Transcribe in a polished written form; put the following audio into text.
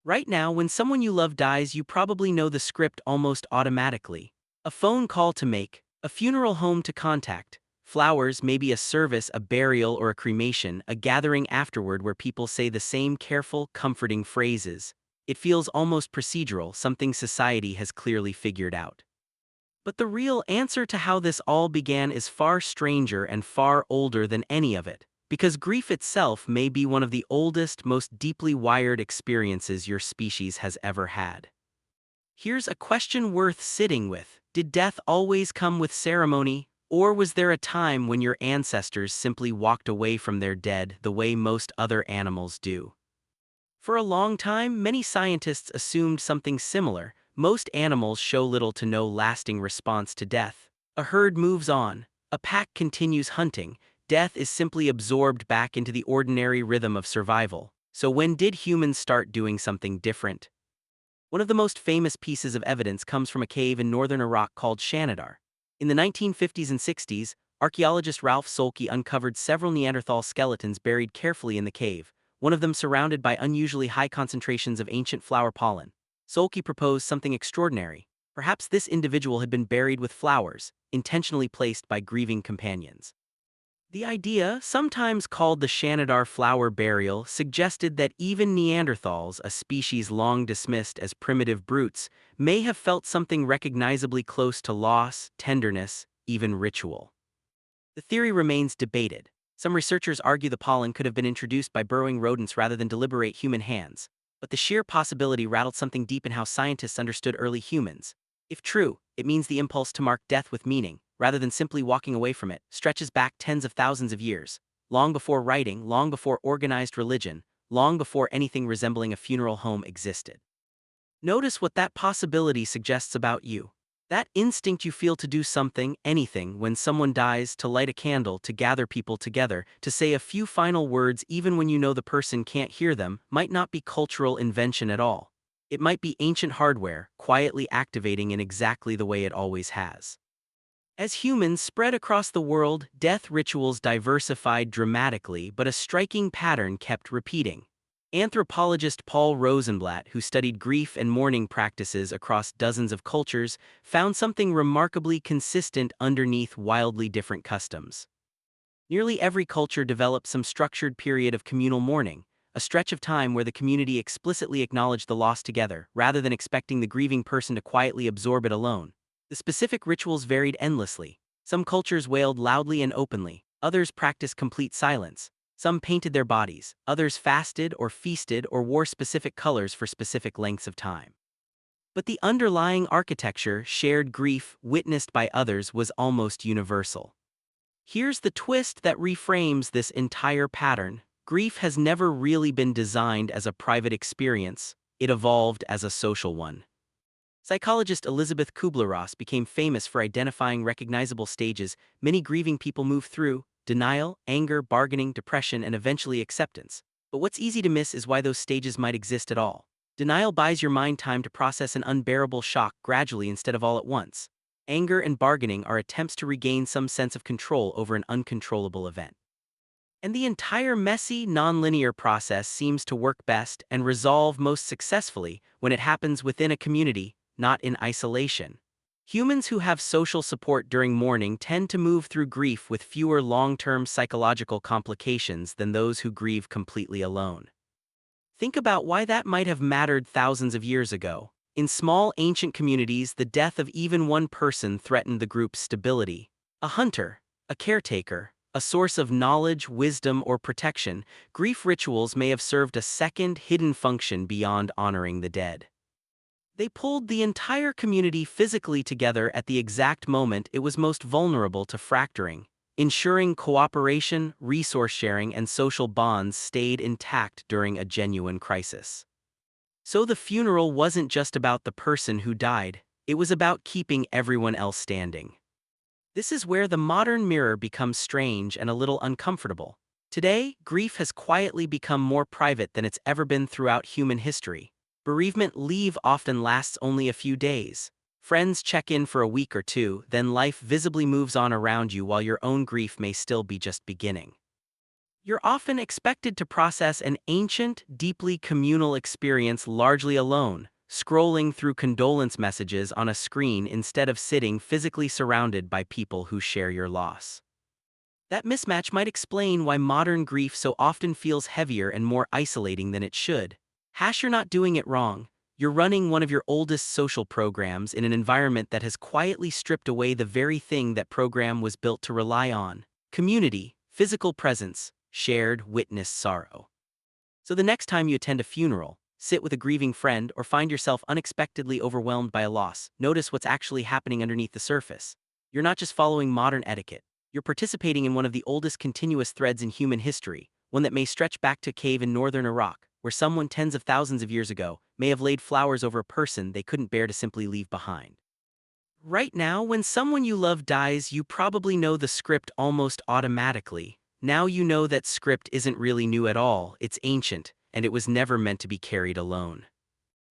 Right now, when someone you love dies, you probably know the script almost automatically. A phone call to make, a funeral home to contact, flowers, maybe a service, a burial, or a cremation, a gathering afterward where people say the same careful, comforting phrases. It feels almost procedural, something society has clearly figured out. But the real answer to how this all began is far stranger and far older than any of it, because grief itself may be one of the oldest, most deeply wired experiences your species has ever had. Here's a question worth sitting with. Did death always come with ceremony, or was there a time when your ancestors simply walked away from their dead the way most other animals do? For a long time, many scientists assumed something similar. Most animals show little to no lasting response to death. A herd moves on, a pack continues hunting, death is simply absorbed back into the ordinary rhythm of survival. So when did humans start doing something different? One of the most famous pieces of evidence comes from a cave in northern Iraq called Shanidar. In the 1950s and 60s, archaeologist Ralph Solke uncovered several Neanderthal skeletons buried carefully in the cave, one of them surrounded by unusually high concentrations of ancient flower pollen. Solke proposed something extraordinary. Perhaps this individual had been buried with flowers, intentionally placed by grieving companions. The idea, sometimes called the Shanidar flower burial, suggested that even Neanderthals, a species long dismissed as primitive brutes, may have felt something recognizably close to loss, tenderness, even ritual. The theory remains debated. Some researchers argue the pollen could have been introduced by burrowing rodents rather than deliberate human hands, but the sheer possibility rattled something deep in how scientists understood early humans. If true, it means the impulse to mark death with meaning, rather than simply walking away from it, stretches back tens of thousands of years, long before writing, long before organized religion, long before anything resembling a funeral home existed. Notice what that possibility suggests about you. That instinct you feel to do something, anything, when someone dies, to light a candle, to gather people together, to say a few final words even when you know the person can't hear them, might not be cultural invention at all. It might be ancient hardware, quietly activating in exactly the way it always has. As humans spread across the world, death rituals diversified dramatically, but a striking pattern kept repeating. Anthropologist Paul Rosenblatt, who studied grief and mourning practices across dozens of cultures, found something remarkably consistent underneath wildly different customs. Nearly every culture developed some structured period of communal mourning, a stretch of time where the community explicitly acknowledged the loss together, rather than expecting the grieving person to quietly absorb it alone. The specific rituals varied endlessly. Some cultures wailed loudly and openly, others practiced complete silence. Some painted their bodies, others fasted or feasted or wore specific colors for specific lengths of time. But the underlying architecture, shared grief, witnessed by others, was almost universal. Here's the twist that reframes this entire pattern. Grief has never really been designed as a private experience, it evolved as a social one. Psychologist Elizabeth Kubler-Ross became famous for identifying recognizable stages many grieving people move through: denial, anger, bargaining, depression, and eventually acceptance. But what's easy to miss is why those stages might exist at all. Denial buys your mind time to process an unbearable shock gradually instead of all at once. Anger and bargaining are attempts to regain some sense of control over an uncontrollable event. And the entire messy, nonlinear process seems to work best and resolve most successfully when it happens within a community, not in isolation. Humans who have social support during mourning tend to move through grief with fewer long-term psychological complications than those who grieve completely alone. Think about why that might have mattered thousands of years ago. In small ancient communities, the death of even one person threatened the group's stability. A hunter, a caretaker, a source of knowledge, wisdom, or protection, grief rituals may have served a second, hidden function beyond honoring the dead. They pulled the entire community physically together at the exact moment it was most vulnerable to fracturing, ensuring cooperation, resource sharing, and social bonds stayed intact during a genuine crisis. So the funeral wasn't just about the person who died, it was about keeping everyone else standing. This is where the modern mirror becomes strange and a little uncomfortable. Today, grief has quietly become more private than it's ever been throughout human history. Bereavement leave often lasts only a few days. Friends check in for a week or two, then life visibly moves on around you while your own grief may still be just beginning. You're often expected to process an ancient, deeply communal experience largely alone, scrolling through condolence messages on a screen instead of sitting physically surrounded by people who share your loss. That mismatch might explain why modern grief so often feels heavier and more isolating than it should. You're not doing it wrong. You're running one of your oldest social programs in an environment that has quietly stripped away the very thing that program was built to rely on: community, physical presence, shared witnessed sorrow. So the next time you attend a funeral, sit with a grieving friend, or find yourself unexpectedly overwhelmed by a loss, notice what's actually happening underneath the surface. You're not just following modern etiquette. You're participating in one of the oldest continuous threads in human history, one that may stretch back to a cave in northern Iraq, where someone tens of thousands of years ago may have laid flowers over a person they couldn't bear to simply leave behind. Right now, when someone you love dies, you probably know the script almost automatically. Now you know that script isn't really new at all, it's ancient, and it was never meant to be carried alone.